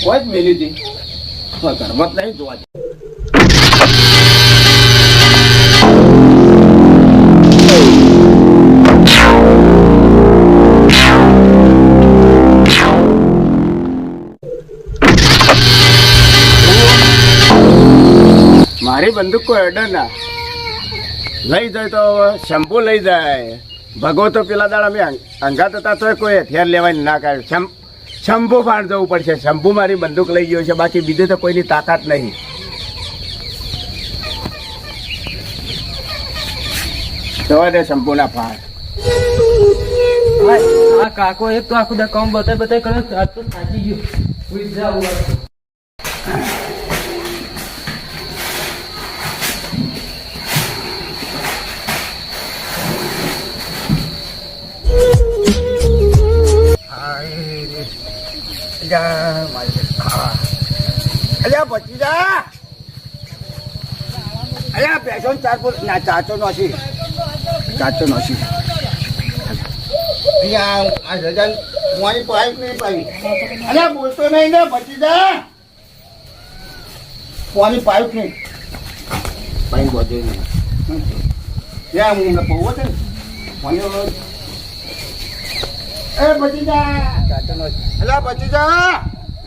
કોઈ જ મેલી હતી ઘરમાં જ નહીં જોવા. મારી બંદૂક કોઈ અડર ના લઈ જાય તો શંભુ લઈ જાય. ભગવો તો પેલા દાડા મેં અંગાત હતા તો કોઈ હથિયાર લેવાની ના કાઢ્યું. શંભુ ફાડ જવું પડશે. શંભુ મારી બંદૂક લઈ ગયો છે, બાકી બીજે તો કોઈની તાકાત નહીં. જવા દે શંભુના ફાડ. આ કાકો એક તો આખું દા કામ બતાય કરે આજ તો થાકી ગયો. સુઈ જાવ અલ્યા બચી જા. અલ્યા પેસો ના ચાચો નોસી અહીંયા આ રજા મારી પાઇપ નહીં પાવી. અલ્યા બોલતો નહીં ને બચી જા. પાણી પાઇપ નહીં પાણી બોધે નહીં ત્યાં હું પૌવો છે ને પાણી એ બચી જા ચાચો નોસી. અલ્યા બચી જા.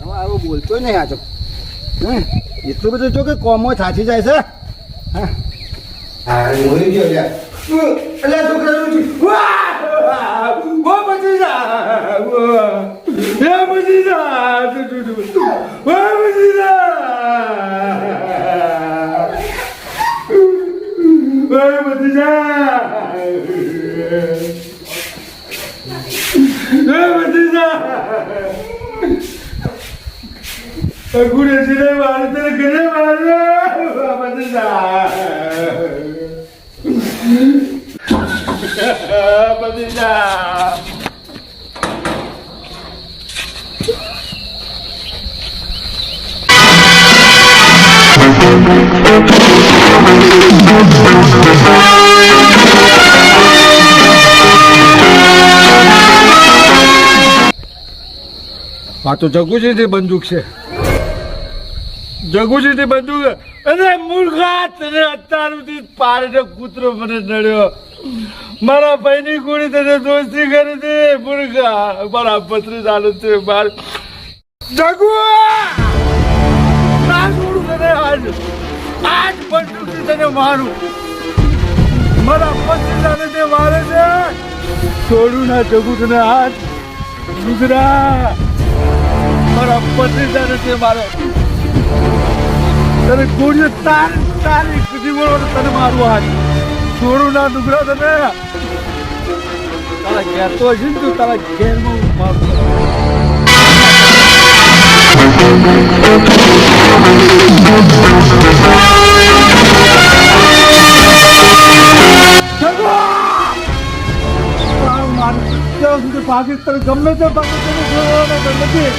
હવે આવું બોલતો નહીં આજો. એટલું બધું જો કે કોમો થાચી જાય છે. હા મોરી ગયો યાર. અલ્યા છોકરાનું બચી જા. બચી જા. બચી જા. બચી જા. ગુરે સિને મારે તને ઘરે મારે બધા આ તો જગુજી બંદૂક છે. જગુજી બંદૂક. અરે મૂર્ખા, તને અત્યાર સુધી પાડે કૂતરો મને નડ્યો. મારા ભાઈની કુડી તને દોસ્તી કરી દે મૂર્ખા. મારા પત્રી ચાલુ છે બાર. જગુ ના છોડું તને આજ બંદૂકથી તને મારું. મારા પત્રી ચાલે તે મારે છે. છોડું ના જગુ તને આજ. ગુજરા મારા પત્રી ચાલે તે મારે. તને ગોળીઓ તારી કુદી બોલો તને મારું હાથ. છોડું ના ડુગરા તને. તારા ઘેર તો હજી તું તારા ઘેરમાં મારું. પાકિસ્તાન ગમે તે પાકિસ્તાન નથી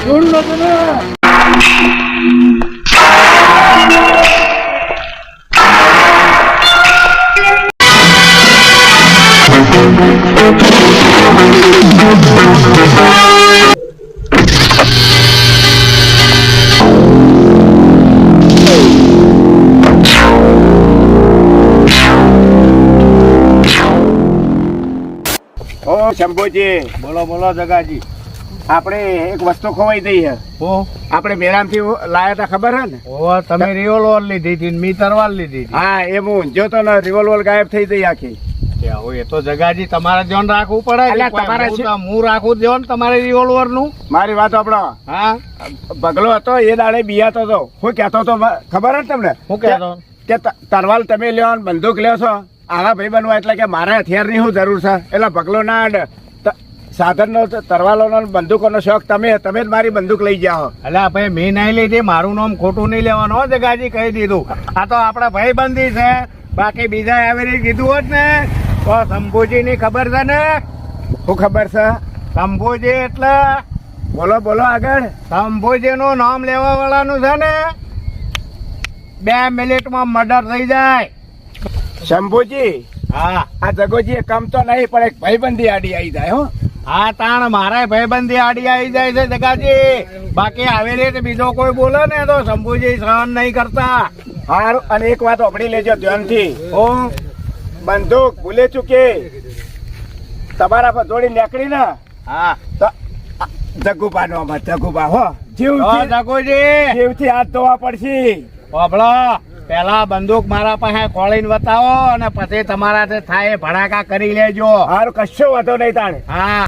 છોડું ના તને. ઓ શંભુજી. બોલો બોલો જગાજી. આપણે એક વસ્તુ ખોવાઈ ગઈ છે. આપણે મેરામથી લાયા હતા ખબર હે ને? તમે રિવોલ્વર લીધી હતી, મી તરવાર લીધી હતી. હા એ હું જો તો ને રિવોલ્વર ગાયબ થઈ ગઈ આખી. એ તો જગાજી તમારે ધ્યાન રાખવું પડે. હું રાખવું જો ને તમારે રિવોલ્વર નું. મારી વાત આપણો. હા બગલો હતો એ દાડે બિયાતો હતો. હું કહેતો હતો ખબર હે તમને? હું કહેતો કે તરવાલ તમે લ્યો ને બંદૂક લ્યો છો આવા ભાઈ બનવા, એટલે કે મારે હથિયારની શું જરૂર છે? એટલે બગલો ના સાધનનો તરવાલોનો બંદૂકોનો શોખ તમે જ મારી બંદૂક લઈ જાઓ. એટલે ભાઈ મેં નહીં લીધી. મારું નામ ખોટું નહીં લેવાનું હો જગાજી, કહી દીધું. આ તો આપડા ભાઈ બંધી છે. બાકી બીજા આવી રીતે કીધું હોત ને તો શંભુજી ની ખબર છે ને? શું ખબર છે? શંભુજી એટલે બોલો બોલો આગળ. શંભુજી નું નામ લેવા વાળાનું છે ને 2 મિનિટમાં મર્ડર થઈ જાય. શંભુજી. હા આ જગોજી કામ તો નહીં પણ એક ભાઈબંધી આડી આવી જાય. હો હા તાણ મારા ભાઈબંધી આડી આવી જાય છે જગાજી. બાકી આવી રીતે બીજો કોઈ બોલે ને તો શંભુજી સહન નહીં કરતા. હારું, અને એક વાત સાંભળી લેજો ધ્યાનથી. હું બંદૂક ભૂલે ચૂકી તમારા પર દોડી નીકળી ને હા તો જગુબા નો મત, જગુબા હો તો જીવથી જગુજી જીવથી હાથ ધોવા પડશે. બાબલો પેલા બંદૂક મારા પાસે ખોળીને બતાવો અને પછી તમારાથી થાય એ ભડાકા કરી લેજો. હારું, કશો વાંધો નહીં તાણે. હા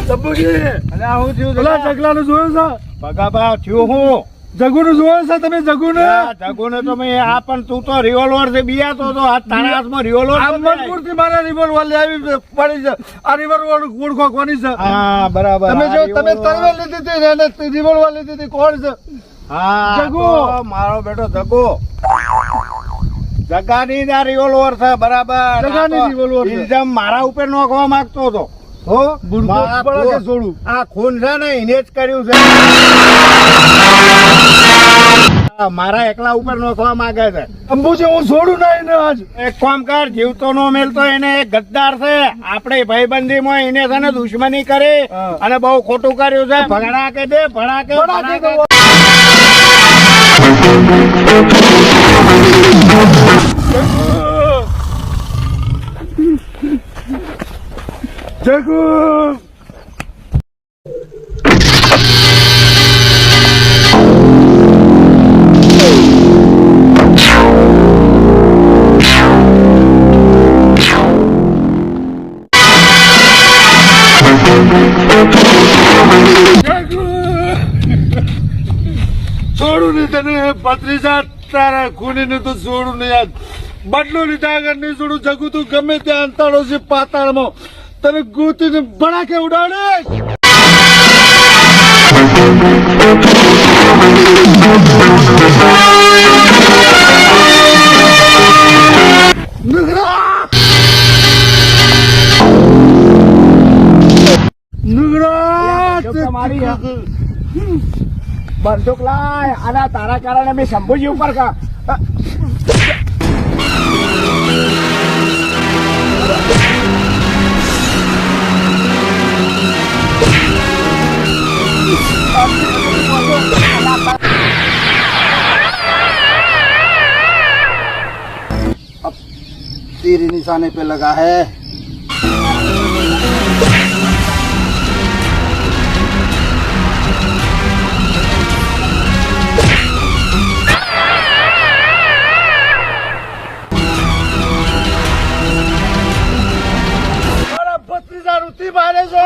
શંભુજી, અલ્યા હું થયું પેલા જગલાનું જોયું છે? ભગાભા થયું હું જગુનું જોયું છે તમે? જગુને જગુને તો મેં આ પણ તું તો રિવોલ્વર થી બિયાતો તો આ તારા હાથમાં રિવોલ્વર આ મજબૂરથી મારા રિવોલ્વર લઈ આવી પડી છે. આ રિવોલ્વર ઓળખો કોની છે? હા બરાબર તમે જો તમે તલવાર લીધી હતી ને એને રિવોલ્વર લીધી હતી, કોણ છે? હા જગુ. તો મારો બેટો જગુ જગાની જ આ રિવોલ્વર છે બરાબર. જગાની આ તો રિવોલ્વર છે. ઇલ્ઝામ મારા ઉપર નોખવા માંગતો હતો. હો બુરકો મારા પડે કે ખૂન- છોડું? આ ખૂન છે ને એને જ કર્યું છે. આ મારા એકલા ઉપર નોખવા માંગે છે. શંભુજી, હું છોડું ના એને આજ. એક કામ કર, જીવતો નો મેલતો એને એક ગદ્દાર છે આપણે ભાઈબંધીમાં એને છે ને દુશ્મની કરી હા. અને બહુ ખોટું કર્યું છે. ભડાકે દે ભડાકે ભડાકે ભડાકે. જગુ, છોડું નહીં તને ભત્રીજા, તારા ખૂનીને તો છોડું નહીં આજ. બદલો લીધા આગળ નહીં છોડું. જગુ, તું ગમે ત્યાં અંતાડો છે પાતાળમાં, તને ગોતીને ભડાકે ઉડાડે. નુગરા! નુગરા! બંદૂક તમારી હે. બંદૂક લાય, અને તારા કારણે મેં શંભુજી ઉપર तीर निशाने पे लगा है. મારા ભત્રીજા રૂતી મારે છે.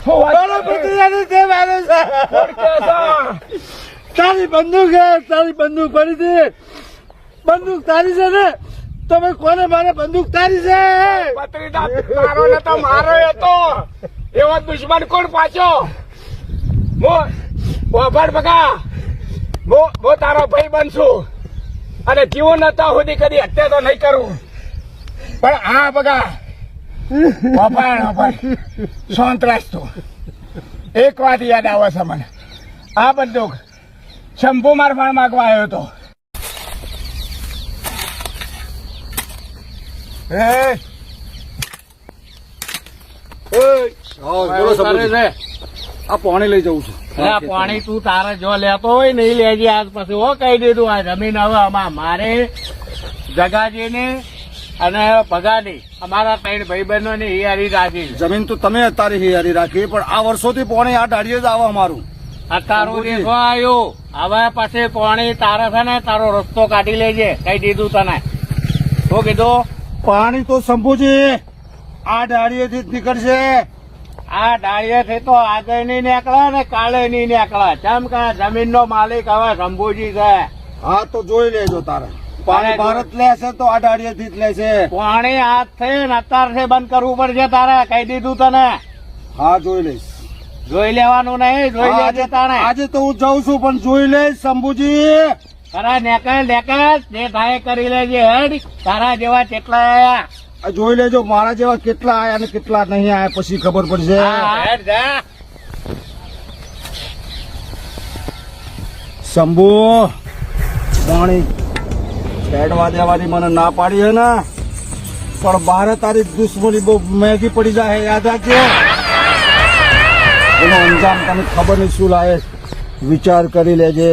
મારા ભત્રીજા રૂતી મારે છે. તારી બંદૂક હે, તારી બંદૂક પડી હતી. બંદૂક તારી છે ને? તમે કોને મારે બંદૂક તારી છે? તારો ને તો મારો હતો એવો દુશ્મન કોણ પાછો? ભર બગા, હું તારો ભાઈ બનશું અને જીવન હતા સુધી કદી હત્યા તો નહીં કરું. પણ હા બગા, શાંત રાખતો. એક વાત યાદ આવે છે મને. આ બંદૂક શંભુ મારફાણ માંગવા આવ્યો હતો. આ પાણી લઈ જવું છું. અલ્યા પાણી તું તારે જો લેતો હોય ને એ લેજે. આજ પછી હો કહી દીધું આ જમીન હવે આમાં મારે જગાજીને અને ભગાની અમારા ત્રણ ભાઈબંધો ની હિયારી રાખી. જમીન તો તમે તારી હિયારી રાખી, પણ આ વર્ષોથી પાણી આ ડાળીએ જ આવે અમારું. આ તારું દેખો આવ્યું. હવે પછી પાણી તારે છે ને તારો રસ્તો કાઢી લેજે. કહી દીધું તને. શું કીધું? પાણી તો શંભુજી આ ડાળીએથી જ નીકળશે. આ ડાળીએથી તો આગળ નહીં નીકળે ને કાલે નહીં નીકળે. કેમ કે જમીન નો માલિક હવે શંભુજી છે. હા તો જોઈ લેજો તારે. પાણી ભારત લેશે તો આ ડાળીએથી જ લેશે. પાણી હાથ થઈ ને અત્યારથી બંધ કરવું પડશે તારે. કહી દીધું તને. હા જોઈ લઈશ. જોઈ લેવાનું નહીં, જોઈ લેજે તાણે. આજે તો હું જાઉં છું, પણ જોઈ લઈશ શંભુજી. તારા નેકળ જે થાય કરી લેજે. હેડ તારા જેવા કેટલા આયા. આ જોઈ લેજો મારા જેવા કેટલા આયા ને કેટલા નહીં આયા પછી ખબર પડશે. શંભુ પાણી છેડવા દેવાની મને ના પાડી હે ને, પણ બહાર તારી દુશ્મની બહુ મેગી પડી જાય યાદ રાખજો. એનો અંજામ તને ખબર નહીં શું લાગે, વિચાર કરી લેજે.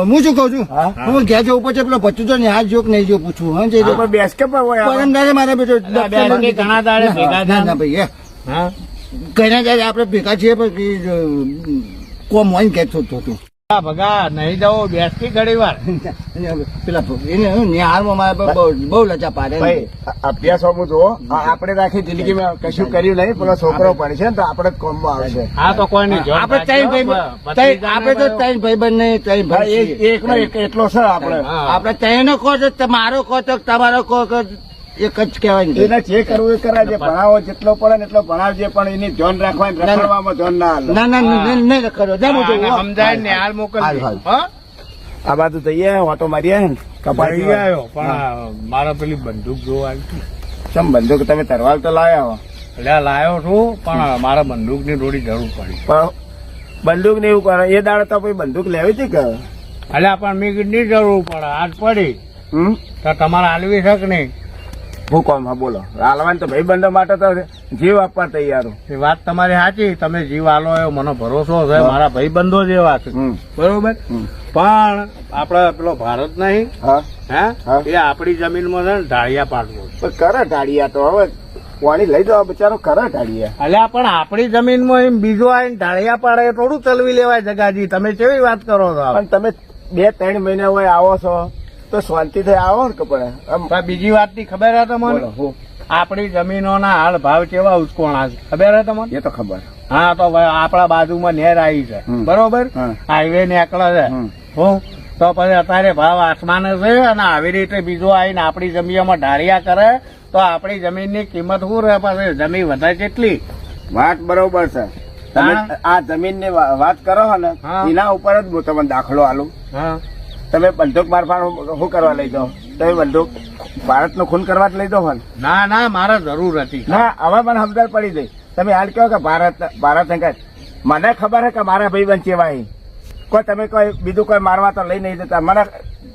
હું શું કઉ છું, હું ઘેર જવું પછી પેલો ભત્રીજો ને હાથ જો કે નહીં જો પૂછવું. હા જઈ આપણે બેસ કે પર હોય પરમ દાડે મારા બેટો ઘણા દાડે ભેગા ના ના ભાઈ હા ઘણા દાડે આપણે ભેગા છીએ પછી કોમ હોય કે તું ભગા નહીં જવું બેસ કે ઘણી વાર પેલા એને નિહાળમાં મારા બહુ લજા પાડે. ભાઈ અભ્યાસ હોવું જુઓ, આપણે રાખી જિંદગીમાં કશું કર્યું નહીં, પેલો છોકરો પડશે ને તો આપણે જ કોમમાં આવશે. હા તો કોઈ નહીં આપણે ત્રણ ભાઈ આપણે તો ત્રણ ભાઈબંધ નહીં ત્રણ ભાઈ એકનો એક એટલો છે આપણે. આપણે ત્રણ કહો તો તમારો કહો તો તમારો કહો તો એક જ કહેવાય ને. એને જે કરવું એ કરાય, જે ભણાવો જેટલો પડે ને એટલો ભણાવજે, પણ એની ધ્યાન રાખવાની, રખડવામાં ધ્યાન ના હાલે. ના ના નહીં કરો સમજાય ને હાલ મોકલજો. હા આ બાજુ જઈએ ઓટો મારીએ ને કપાઈ પડી આવ્યો પણ મારા પેલી બંદૂક જોવા ચમ બંદૂક તમે તરવાલ તો લાયા હો, એટલે લાયો છું પણ મારા બંદૂક ની થોડી જરૂર પડી. પણ બંદૂક ને એવું કરે એ દાડે તો પછી બંદૂક લેવી હતી કે એટલે પણ મેં કીધું ની જરૂર પડે આજ પડી તો તમારે હાલવી શક નહીં. હું કોમ હા બોલો, હાલવાની તો ભાઈ બંધો માટે તો જીવ આપવા તૈયાર. એ વાત તમારી સાચી, તમે જીવ આલો એવો મને ભરોસો છે, મારા ભાઈ બંધો જેવા છે બરોબર. પણ આપડે પેલો ભારત નહીં હા હે હા. એ આપડી જમીનમાં છે ને ઢાળિયા પાડવો છે. પણ કરે ઢાળિયા તો હવે પાણી લઈ જાવ બચારો કરે ઢાળિયા. અલ્યા પણ આપડી જમીનમાં એમ બીજો આવીને ઢાળિયા પાડે એ થોડું ચલવી લેવાય જગાજી, તમે કેવી વાત કરો છો. પણ તમે 2-3 મહિના હોય આવો છો તો શાંતિ થઈ આવો ને કપડે. પણ બીજી વાત ની ખબર હે તમને, આપડી જમીનોના હાલ ભાવ કેવા ઉચકોણા છે ખબર હે તમને? એ તો ખબર. હા તો આપડા બાજુમાં નહેર આવી છે બરોબર, હાઈવે નીકળે છે હું તો પછી અત્યારે ભાવ આસમાને છે, અને આવી રીતે બીજો આવીને આપડી જમીનમાં ઢાળિયા કરે તો આપડી જમીનની કિંમત શું રહે? પછી જમીન વધારે કેટલી? વાત બરોબર છે. તમે આ જમીન ની વાત કરો ને એના ઉપર જ હું તમને દાખલો આલું. હા તમે બંદૂક મારફાટ શું કરવા લઈ જાઓ? તમે બંદૂક ભારતનું ખૂન કરવા જ લઈ જાઓ ને? ના ના મારે જરૂર હતી. ના હવે મને સમજણ પડી ગઈ. તમે હાલ કહો કે ભારત મને ખબર છે કે મારા ભાઈ બંધ ચેવાય, કોઈ તમે કોઈ બીજું કોઈ મારવા તો લઈ નહીં જતા, મને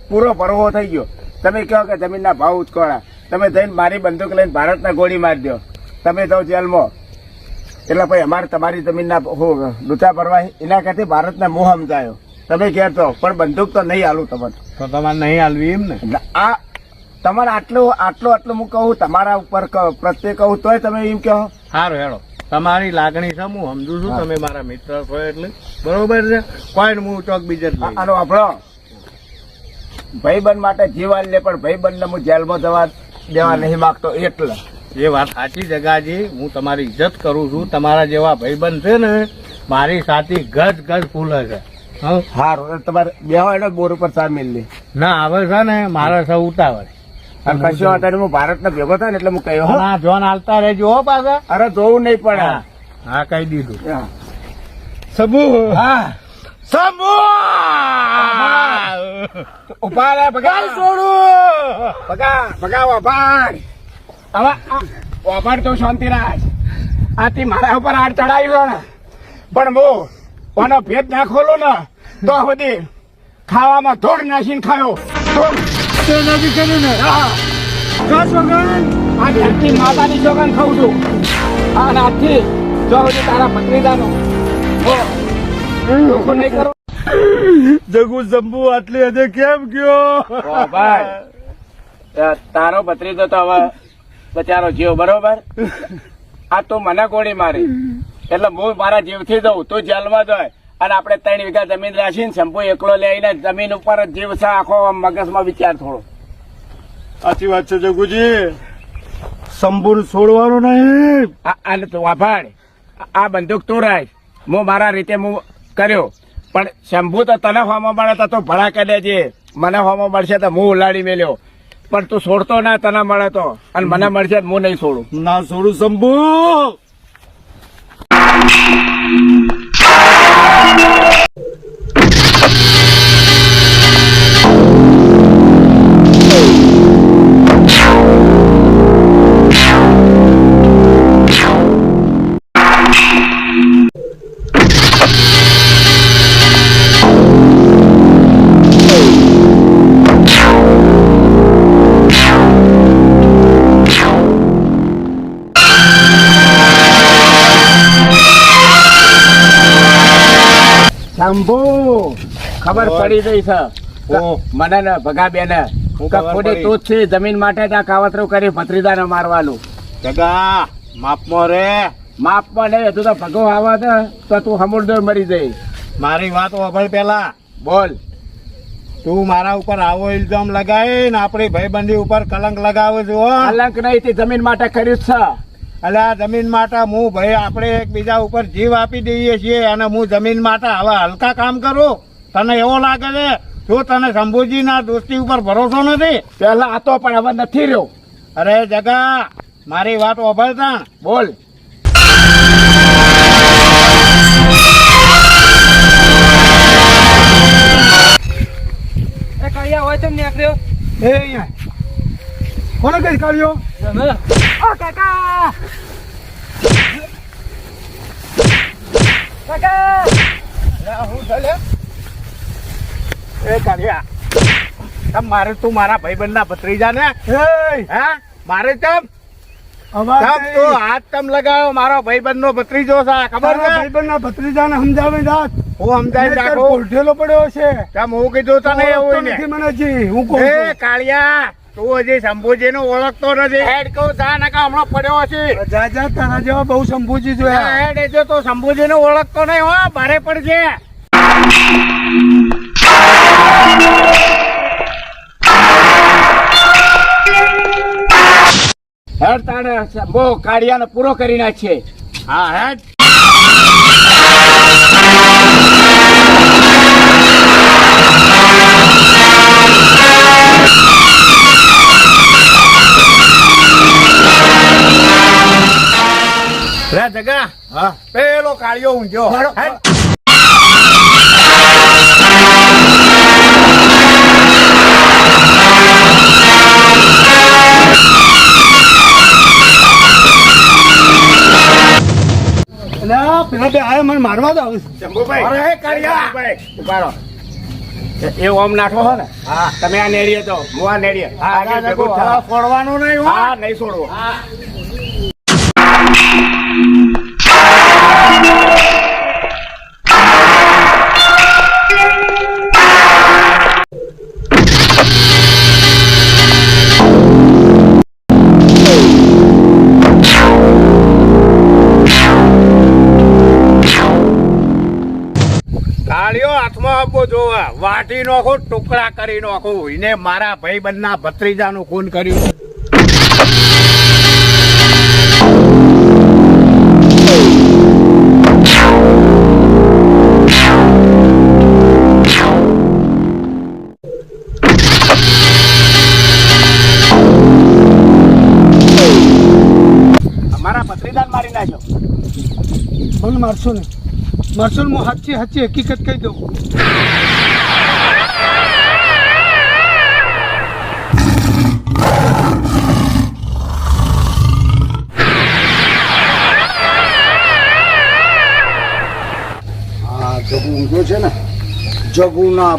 પૂરો ભરોસો થઈ ગયો. તમે કહો કે જમીનના ભાવ ઉચકોડા, તમે જઈને મારી બંદૂક લઈને ભારતના ગોળી મારી દો, તમે જાઓ જેલમાં. એટલે ભાઈ અમારે તમારી જમીનના લૂંટા ભરવા એના કરતી ભારતના મોહ સમજાયો. તમે ઘેર તો પણ બંદૂક તો નહીં હાલું તમને. તો તમારે નહીં હાલવી એમ ને? આ તમારે આટલું હું કહું તમારા ઉપર પ્રત્યે કહું તોય તમે એમ કહો. સારું હેડો, તમારી લાગણી છે હું સમજુ છું, તમે મારા મિત્ર છો એટલે બરોબર છે. કોઈ હું ચોક બીજે જ લઈ. આનો આપણો ભાઈબંધ માટે જીવાન લે, પણ ભાઈબંધને હું જેલમાં દેવા નહીં માંગતો એટલે. એ વાત સાચી જગાજી, હું તમારી ઇજ્જત કરું છું. તમારા જેવા ભાઈબંધ છે ને મારી સાથી ગજ ફૂલે છે. હારું તમારે બેવા બોર ઉપર 4 મિલ લે ના આવે છે ને મારે સૌ ઉતાવળ. કશો અત્યારે હું ભારતનો ભેગો થાય ને એટલે હું કહ્યું હો. ના જોન હાલતા રહેજો હો પાછા. અરે જોવું નહીં પડે. હા કહી દીધું. સબુ હા સબુ ઉભા રે પગાર છોડું પગા વભાર. હવે વભાર તો શાંતિ રાખ. આથી મારા ઉપર હાથ ચડાવ્યો ને, પણ હું કોનો ભેદ ના ખોલું ને તો બધી ખાવામાં ધોળ નાખીને ખાયો. નથી કર્યું ને હા આ ધરતી માતાની સોગન ખાઉં છું. આ નાથી જો સુધી તારા ભત્રીજાનો નહીં કરો. જગુ શંભુ આટલી હદે કેમ ગયો? ભાઈ તારો ભત્રીજો તો હવે બચારો જીવ બરોબર. આ તું મને ગોળી મારી એટલે હું મારા જીવથી દઉં, તું જેલમાં જાય અને આપણે 3 વીઘા જમીન રાખીને શંભુ એકલો લઈને જમીન ઉપર જ જીવ છે. આખો મગજમાં વિચાર થોડો. સાચી વાત છે જગુજી, શંભુ છોડવાનું નહીં. અને તું વાભાડ આ બંદૂક તું રાખ, હું મારા રીતે હું કર્યો, પણ શંભુ તો તને હોમો મળે તો તું ભડા કરી દેજે, મને હોમો મળશે તો હું ઉલાડી મેલ્યો, પણ તું છોડતો ના તને મળે તો, અને મને મળશે તો હું નહીં છોડું. ના છોડું શંભુ. શંભુ ખબર પડી ગઈ છે ઓ. મને ને ભગા બેન હું ખબર ખોટી પડી. તું જ છે જમીન માટે ત્યાં કાવતરું કરી ભત્રીજાને મારવાનું. જગા માપમાં રે. માપમાં નહીં, તું તો ભગો આવે ને તો તું સમુદ્ર મરી જઈ. મારી વાત સાંભળ પેલા. બોલ. તું મારા ઉપર આવો ઇલ્ઝામ લગાવી ને આપણી ભાઈબંધી ઉપર કલંક લગાવે છે હો. કલંક નહીં, તે જમીન માટે કર્યું જ છે. એટલે આ જમીન માટે હું ભાઈ આપણે એકબીજા ઉપર જીવ આપી દઈએ છીએ અને હું જમીન માટે હવે હલકા કામ કરું. તને એવો લાગે છે શું તને શંભુજીના દોસ્તી ઉપર ભરોસો નથી? પેલા હતો પણ હવે નથી રહ્યો. અરે જગા મારી વાત સાંભળતા. બોલ. એ અહીંયા કોને કઈ કાઢ્યો? એ કાઢ્યા તમ મારે તું મારા ભાઈબંધના ભત્રીજા ને હે મારે તમ તમ તું હાથ તમ લગાવ્યો મારો ભાઈબંધનો ભત્રીજો છે ખબર છે? ભાઈબંધના ભત્રીજાને સમજાવી રાખ. હું સમજાવી રાખું. પોલઠેલો પડ્યો છે. તમ હું કીધું તને એવું ને નથી મને જી હું કહું એ છું. કાળિયા તું હજી શંભુજી નું ઓળખતો નથી. હેડ કહું જા નકા હમણાં પડ્યો હશે. જા જા તારા જેવા બહુ શંભુજી જોયા. હેડ એ જો તું શંભુજી નું ઓળખતો નહીં હો ભારે પડશે. હેડ તાણે બહુ કાળિયાને પૂરો કરી નાખીએ. હા હેડ. રે જગા હા. પેલો કાળિયો ઊંઘ્યો. હેડ. એટલે આ પેલા બે આયા મને મારવા જ આવે છે. શંભુભાઈ. અરે કાળિયા. શંભુભાઈ, ઉભા રહો. એ ઓમ નાખો હો ને. હા. તમે આ નેડીએ તો હું આ નેડીએ. હા આગળ ભેગું હવે થાઓ. છોડવાનું નહીં હો. હા નહીં છોડવો. કાળિયો હાથમાં આપવો જોવા વાટી નાખો ટુકડા કરી નાખો એને મારા ભાઈબંધના ભત્રીજાનું ખૂન કર્યું. મારા ભત્રીજાને મારી નાખ્યો. મને મારશો ને મારશો ને હું સાચી સાચી હકીકત કહી દઉં. આ જગુ ઊંઘ્યો છે ને, જગુના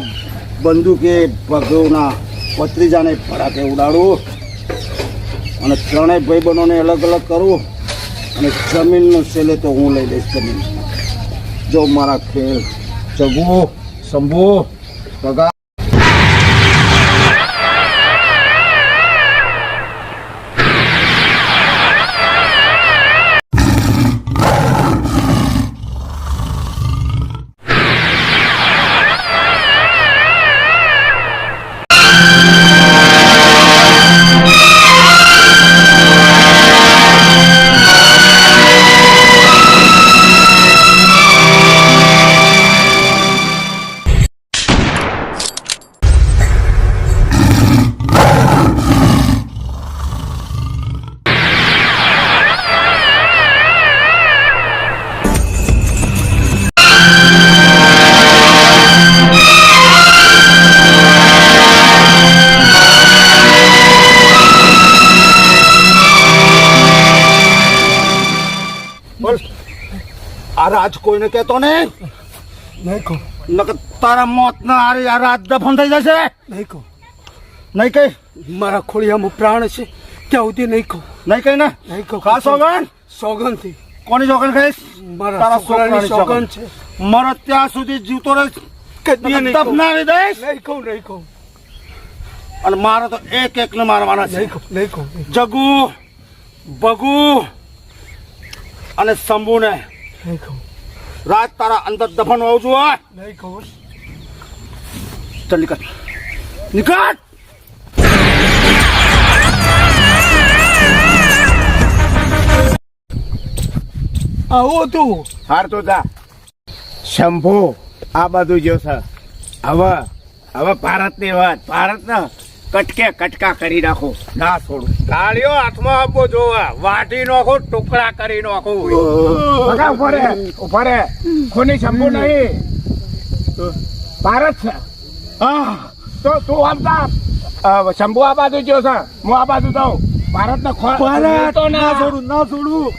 બંદૂકે ભગવના ભત્રીજાને ભડાકે ઉડાડું અને ત્રણેય ભાઈબંધોને અલગ અલગ કરું અને જમીનનો છેલ્લે તો હું લઈ લઈશ જમીન. જો મારા ખેલ જગુ શંભુ ભગા. રાજ કોઈને કહેતો નહીં. નહીં કહું, નકર તારા મોતના હારે આ રાત દફન થઈ જશે. નહીં કહું. નહીં કઈ, મારા ખોળિયામાં પ્રાણ છે ત્યાં સુધી નહીં કહું. નહીં કઈ ને. નહીં કહું. ખા સોગન. સોગંદથી. કોની સોગન ખાઈશ? મારા તારા છોકરાની છોકરાની સોગંદ છે. મરો ત્યાં સુધી જીવતો રહે. કદી નહીં કહું. દફનાવી દઈશ. નહીં કહું, નહીં કહું. અને મારે તો એક એકને મારવાના છે. નહીં કહું, નહીં કહું. જગુ, ભગુ અને શંભુને નહીં કહું. રાત તારા અંદર દફન હોવું જોઈએ. નહીં કહું. ચાલ નીકળ, નીકળ. આવું હતું. હાર તો જા શંભુ આ બધું જો છે. હવે ભારતની વાત, ભારતને કટકે કટકા કરી નાખો, ના છોડું. ગાળીઓ હાથમાં આપવો જોવા, વાટી નાખો, ટુકડા કરી નાખો. બગા ઉભા રે ખૂની શંભુ નહીં, ભારત છે. હા તો તું આમતા શંભુ આ બાજુ જો છે, હું આ બાજુ જાઉં. ભારતને ભારત ના છોડું, ના છોડું.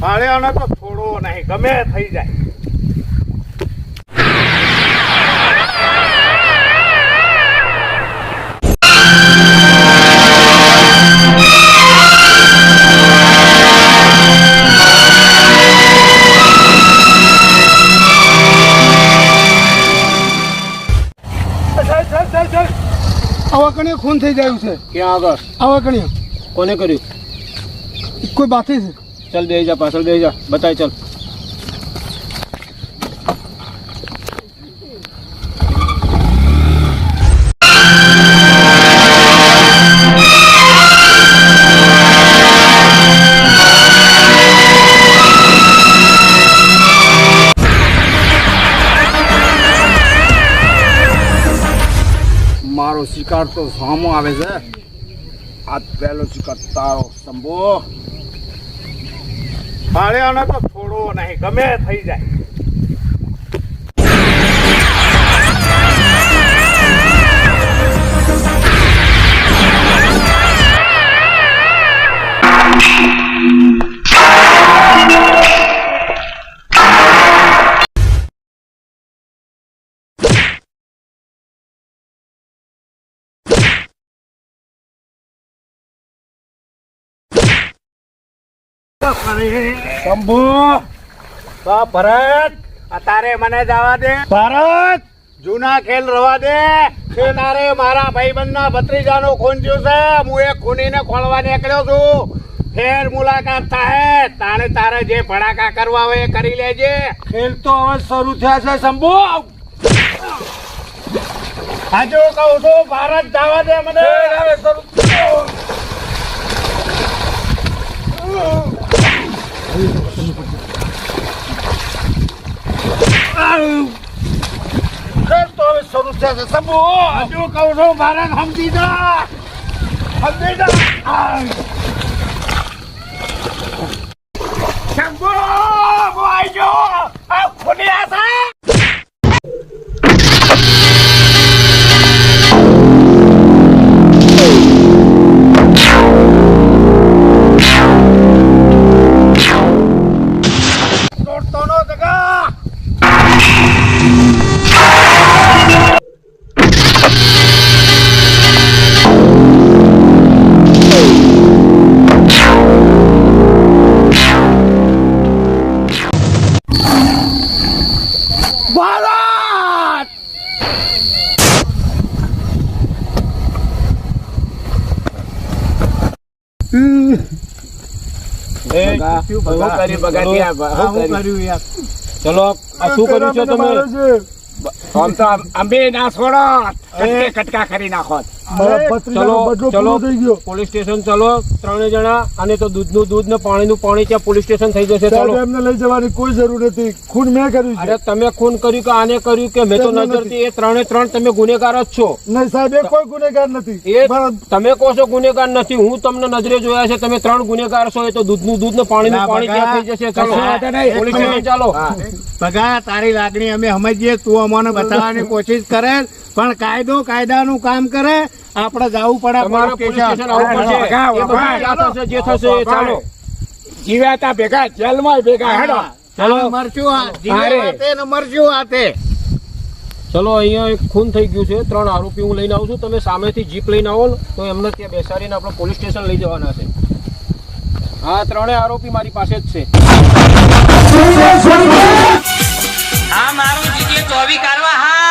ભાળ્યાને તો છોડવો નહીં, ગમે થઈ જાય. આવા કણે ખૂન થઈ ગયું છે. ક્યાં આગળ? આવા કણે કોને કર્યું? કોઈ બાકી છે? ચાલ બે જા, પાછળ બે જા, બતાય. ચાલ. મારો શિકાર તો સામો આવે છે. આ પહેલો શિકાર તારો શંભુ. ભાળ્યાને તો છોડવો નહીં, ગમે થઈ જાય. શંભુ, તો ભરત, અત્યારે મને જવા દે. ભારત જૂના ખેલ રવા દે. તારે મારા ભાઈબંધના ભત્રીજાનો ખૂન થયું છે, હું એ ખૂનીને ખોળવા નીકળ્યો છું. ફેર મુલાકાત થાય તાણે તારે જે ભડાકા કરવા હોય એ કરી લેજે. ખેલ તો હવે શરૂ થયા છે. શંભુ, હાજુ કહું છું, ભારત જવા દે મને. ખેલ તો હવે શરૂ થયા છે. શંભુ, હાજુ કહું છું, ભારત સમજી જા, સમજી જા. શંભુ, હું આવી ગયો. આ ખૂની આશા. ચલો, આ શું કર્યું છે તમે? આમ તો અંબે ના છોડો, કટકે કટકા કરી નાખો. ચલો પોલીસ સ્ટેશન ચલો, 3 જણા. અને તો દૂધનું દૂધ ને પાણીનું પાણી, ત્યાં પોલીસ સ્ટેશન થઈ જશે. ચલો. એમને લઈ જવાની કોઈ જરૂર નથી. ખૂન મેં કર્યું છે. અરે તમે ખૂન કર્યું કે આને કર્યું કે મેં તો નજરથી એ 3 તમે ગુનેગાર જ છો. નહીં સાહેબ, એ કોઈ ગુનેગાર નથી. એ તમે કહો છો ગુનેગાર નથી, હું તમને નજરે જોયા છે. તમે 3 ગુનેગાર છો. એ તો દૂધનું દૂધ ને પાણીનું પાણી ત્યાં થઈ જશે. ચલો પોલીસ સ્ટેશન ચાલો. બગા, તારી લાગણી અમે સમજીએ, તું અમને બતાવવાની કોશિશ કરે, પણ કાયદાનું કામ કરે. આપણે જવું પડે તમારે પોલીસ સ્ટેશન આવવું પડશે. એ બધું ક્યાં થશે, જે થશે એ ચાલો. જીવ્યા હતા ભેગા જેલમાં ભેગા હેડો ચલો મરશું અરે. મરશું હાથે. ચલો અહીંયા એક ખૂન થઈ ગયું છે 3 આરોપી હું લઈને આવું છું તમે સામેથી જીપ લઈને આવો ને તો એમને ત્યાં બેસાડીને આપણે પોલીસ સ્ટેશન લઈ જવાના છે હા 3 આરોપી મારી પાસે જ છે હા મારું જીજે 24 કાઢવા હા